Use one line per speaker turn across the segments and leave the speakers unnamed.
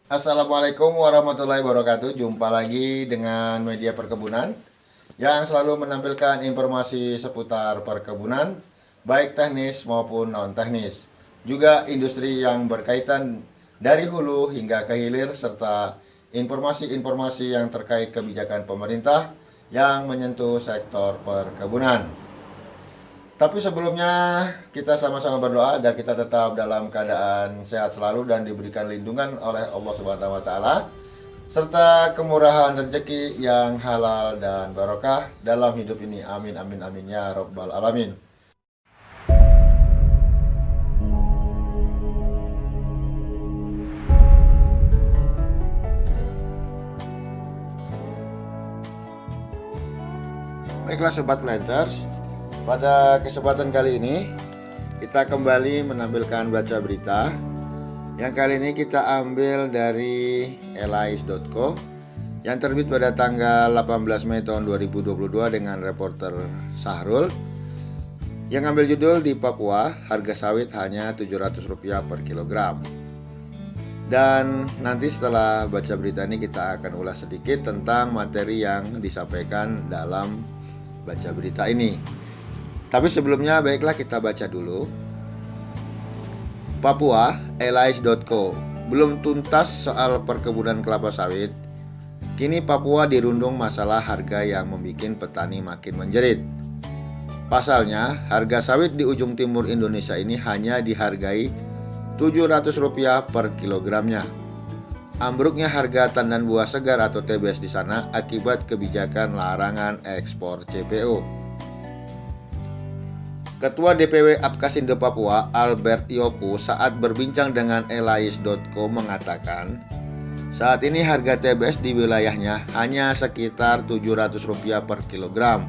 Assalamualaikum warahmatullahi wabarakatuh. Jumpa lagi dengan media perkebunan yang selalu menampilkan informasi seputar perkebunan, baik teknis maupun non-teknis. Juga industri yang berkaitan dari hulu hingga ke hilir, serta informasi-informasi yang terkait kebijakan pemerintah yang menyentuh sektor perkebunan. Tapi sebelumnya kita sama-sama berdoa agar kita tetap dalam keadaan sehat selalu dan diberikan lindungan oleh Allah Subhanahu wa taala serta kemurahan rezeki yang halal dan barokah dalam hidup ini. Amin amin amin ya rabbal alamin. Baiklah sobat planters, pada kesempatan kali ini kita kembali menampilkan baca berita. Yang kali ini kita ambil dari elais.co yang terbit pada tanggal 18 Mei tahun 2022 dengan reporter Sahrul yang ambil judul di Papua harga sawit hanya Rp700 per kilogram. Dan nanti setelah baca berita ini kita akan ulas sedikit tentang materi yang disampaikan dalam baca berita ini. Tapi sebelumnya baiklah kita baca dulu. Papua, elais.co. Belum tuntas soal perkebunan kelapa sawit. Kini Papua dirundung masalah harga yang membuat petani makin menjerit. Pasalnya, harga sawit di ujung timur Indonesia ini hanya dihargai Rp700 per kilogramnya. Ambruknya harga tandan buah segar atau TBS di sana akibat kebijakan larangan ekspor CPO. Ketua DPW Apkasindo Papua, Albert Yoku, saat berbincang dengan elais.co mengatakan, saat ini harga TBS di wilayahnya hanya sekitar Rp700 per kilogram.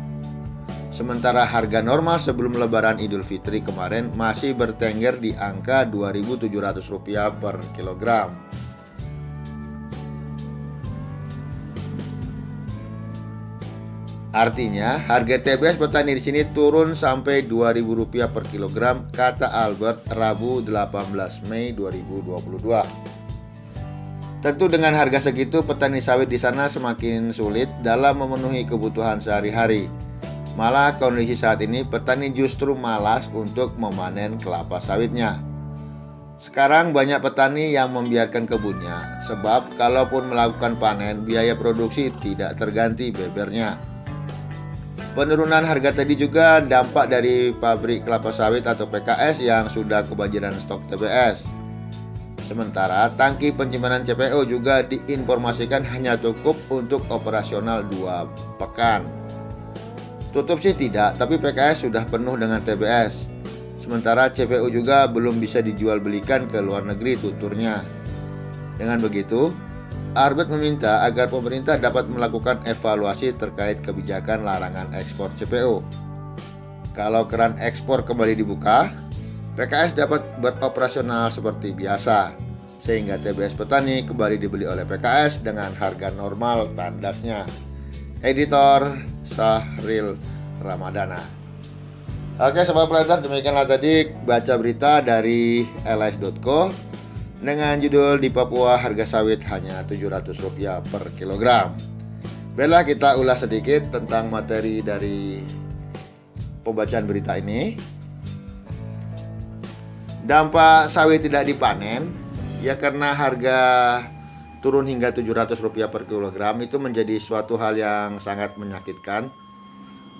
Sementara harga normal sebelum Lebaran Idul Fitri kemarin masih bertengger di angka Rp2.700 per kilogram. Artinya, harga TBS petani di sini turun sampai Rp2.000 per kilogram, kata Albert Rabu 18 Mei 2022. Tentu dengan harga segitu, petani sawit di sana semakin sulit dalam memenuhi kebutuhan sehari-hari. Malah kondisi saat ini petani justru malas untuk memanen kelapa sawitnya. Sekarang banyak petani yang membiarkan kebunnya, sebab kalaupun melakukan panen, biaya produksi tidak terganti bebernya. Penurunan harga tadi juga dampak dari pabrik kelapa sawit atau PKS yang sudah kebanjiran stok TBS. Sementara tangki penyimpanan CPO juga diinformasikan hanya cukup untuk operasional 2 pekan. Tutup sih tidak, tapi PKS sudah penuh dengan TBS. Sementara CPO juga belum bisa dijual belikan ke luar negeri tuturnya. Dengan begitu, Albert meminta agar pemerintah dapat melakukan evaluasi terkait kebijakan larangan ekspor CPO. Kalau keran ekspor kembali dibuka, PKS dapat beroperasional seperti biasa, sehingga TBS petani kembali dibeli oleh PKS dengan harga normal tandasnya. Editor Sahril Ramadana. Oke sobat planter, demikianlah tadi baca berita dari elais.co dengan judul di Papua harga sawit hanya Rp700 per kilogram. Baiklah kita ulas sedikit tentang materi dari pembacaan berita ini. Dampak sawit tidak dipanen ya karena harga turun hingga Rp700 per kilogram itu menjadi suatu hal yang sangat menyakitkan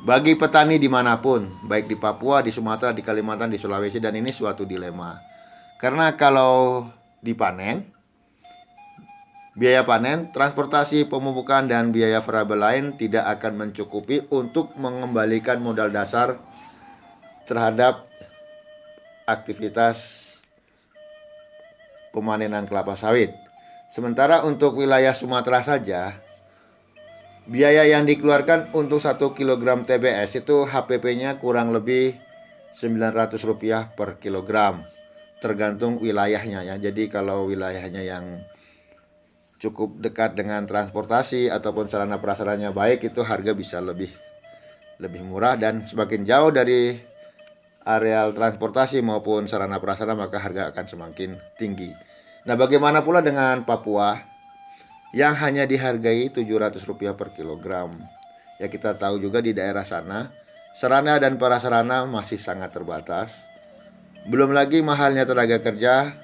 bagi petani dimanapun, baik di Papua, di Sumatera, di Kalimantan, di Sulawesi, dan ini suatu dilema. Karena kalau dipanen, biaya panen, transportasi, pemupukan, dan biaya variabel lain tidak akan mencukupi untuk mengembalikan modal dasar terhadap aktivitas pemanenan kelapa sawit. Sementara untuk wilayah Sumatera saja, biaya yang dikeluarkan untuk 1 kg TBS itu HPP-nya kurang lebih Rp900 per kilogram. Tergantung wilayahnya ya. Jadi kalau wilayahnya yang cukup dekat dengan transportasi ataupun sarana prasarannya baik, itu harga bisa lebih murah, dan semakin jauh dari areal transportasi maupun sarana prasarana maka harga akan semakin tinggi. Nah, bagaimana pula dengan Papua yang hanya dihargai Rp700 per kilogram? Ya, kita tahu juga di daerah sana sarana dan prasarana masih sangat terbatas. Belum lagi mahalnya tenaga kerja,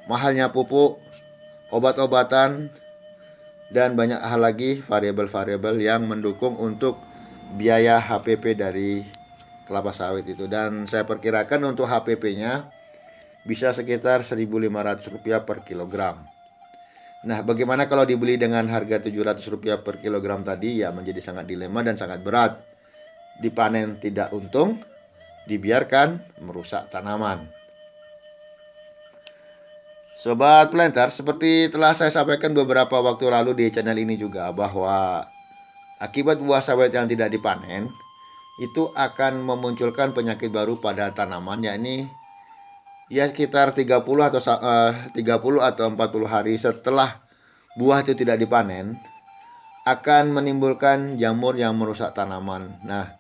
mahalnya pupuk, obat-obatan, dan banyak hal lagi variabel-variabel yang mendukung untuk biaya HPP dari kelapa sawit itu. Dan saya perkirakan untuk HPP-nya bisa sekitar Rp1.500 per kilogram. Nah, bagaimana kalau dibeli dengan harga Rp700 per kilogram tadi? Ya, menjadi sangat dilema dan sangat berat. Dipanen tidak untung, dibiarkan merusak tanaman. Sobat Planter, seperti telah saya sampaikan beberapa waktu lalu di channel ini juga, bahwa akibat buah sawit yang tidak dipanen itu akan memunculkan penyakit baru pada tanaman, yakni ya sekitar 30 atau 40 hari setelah buah itu tidak dipanen akan menimbulkan jamur yang merusak tanaman. Nah,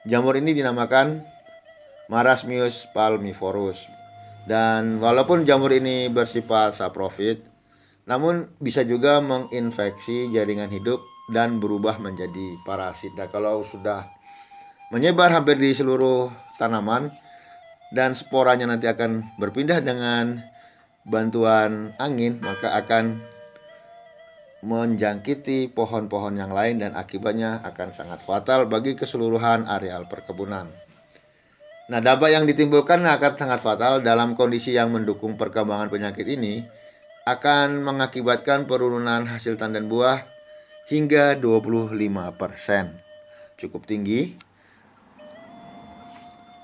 jamur ini dinamakan Marasmius palmivorus. Dan walaupun jamur ini bersifat saprofit, namun bisa juga menginfeksi jaringan hidup dan berubah menjadi parasit. Nah, kalau sudah menyebar hampir di seluruh tanaman dan sporanya nanti akan berpindah dengan bantuan angin, maka akan menjangkiti pohon-pohon yang lain dan akibatnya akan sangat fatal bagi keseluruhan areal perkebunan. Nah, dampak yang ditimbulkan akan sangat fatal. Dalam kondisi yang mendukung perkembangan penyakit ini akan mengakibatkan penurunan hasil tandan buah hingga 25%. Cukup tinggi.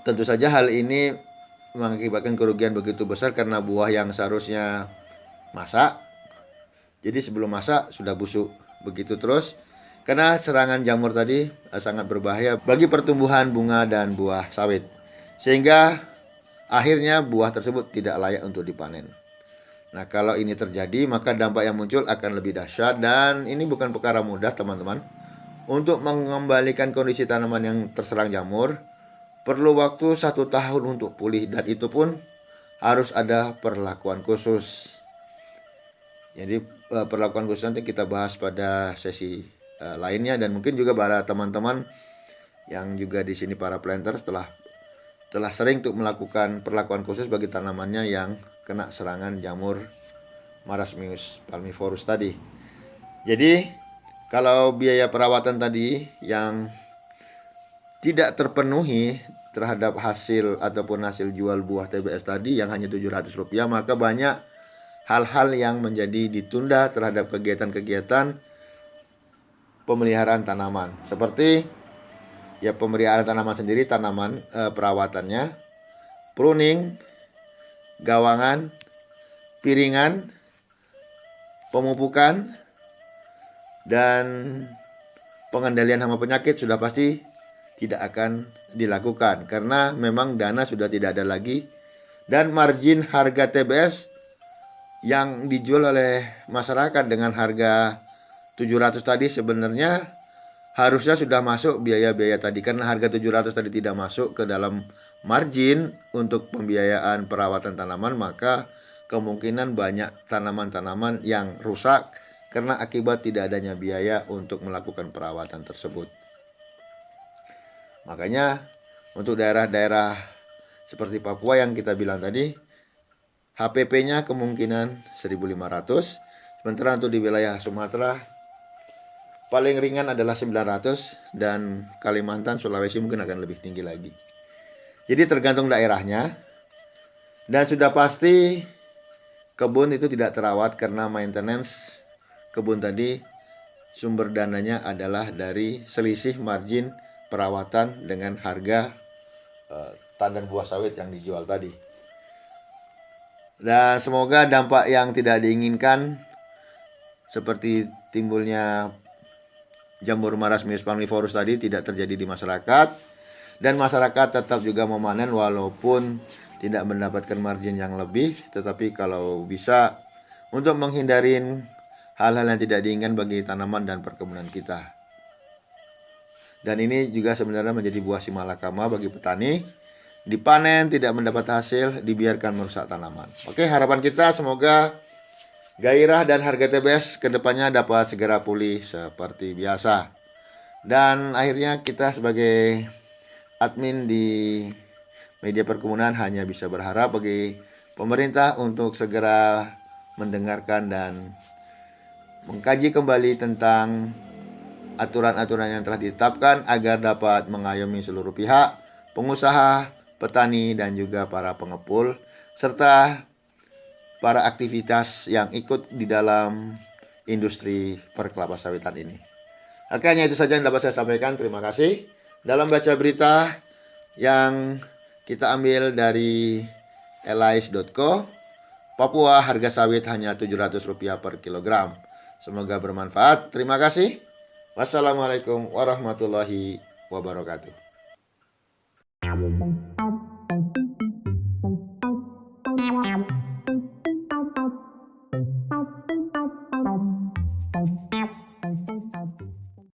Tentu saja hal ini mengakibatkan kerugian begitu besar karena buah yang seharusnya masak, jadi sebelum masak sudah busuk. Begitu terus karena serangan jamur tadi sangat berbahaya bagi pertumbuhan bunga dan buah sawit, sehingga akhirnya buah tersebut tidak layak untuk dipanen. Nah, kalau ini terjadi maka dampak yang muncul akan lebih dahsyat, dan ini bukan perkara mudah teman-teman. Untuk mengembalikan kondisi tanaman yang terserang jamur perlu waktu 1 tahun untuk pulih, dan itu pun harus ada perlakuan khusus. Jadi perlakuan khusus nanti kita bahas pada sesi lainnya, dan mungkin juga para teman-teman yang juga di sini para planter telah sering untuk melakukan perlakuan khusus bagi tanamannya yang kena serangan jamur Marasmius palmivorus tadi. Jadi kalau biaya perawatan tadi yang tidak terpenuhi terhadap hasil ataupun hasil jual buah TBS tadi yang hanya Rp700, maka banyak hal-hal yang menjadi ditunda terhadap kegiatan-kegiatan pemeliharaan tanaman, seperti ya pemeliharaan tanaman sendiri, tanaman perawatannya, pruning, gawangan, piringan, pemupukan, dan pengendalian hama penyakit sudah pasti tidak akan dilakukan karena memang dana sudah tidak ada lagi, dan margin harga TBS yang dijual oleh masyarakat dengan harga 700 tadi sebenarnya harusnya sudah masuk biaya-biaya tadi, karena harga 700 tadi tidak masuk ke dalam margin untuk pembiayaan perawatan tanaman, maka kemungkinan banyak tanaman-tanaman yang rusak karena akibat tidak adanya biaya untuk melakukan perawatan tersebut. Makanya untuk daerah-daerah seperti Papua yang kita bilang tadi, HPP-nya kemungkinan 1.500, sementara untuk di wilayah Sumatera paling ringan adalah 900, dan Kalimantan, Sulawesi mungkin akan lebih tinggi lagi. Jadi tergantung daerahnya, dan sudah pasti kebun itu tidak terawat karena maintenance kebun tadi sumber dananya adalah dari selisih margin perawatan dengan harga tandan buah sawit yang dijual tadi. Dan semoga dampak yang tidak diinginkan seperti timbulnya jamur Marasmius palmivorus tadi tidak terjadi di masyarakat, dan masyarakat tetap juga memanen walaupun tidak mendapatkan margin yang lebih, tetapi kalau bisa untuk menghindarin hal-hal yang tidak diinginkan bagi tanaman dan perkebunan kita. Dan ini juga sebenarnya menjadi buah simalakama bagi petani, dipanen, tidak mendapat hasil, dibiarkan merusak tanaman. Oke, harapan kita semoga gairah dan harga TBS kedepannya dapat segera pulih seperti biasa. Dan akhirnya kita sebagai admin di media perkebunan hanya bisa berharap bagi pemerintah untuk segera mendengarkan dan mengkaji kembali tentang aturan-aturan yang telah ditetapkan agar dapat mengayomi seluruh pihak, pengusaha, petani, dan juga para pengepul, serta para aktivitas yang ikut di dalam industri perkelapa sawitan ini. Oke, hanya itu saja yang dapat saya sampaikan. Terima kasih. Dalam baca berita yang kita ambil dari elais.co, Papua harga sawit hanya Rp700 per kilogram. Semoga bermanfaat. Terima kasih. Wassalamualaikum warahmatullahi wabarakatuh.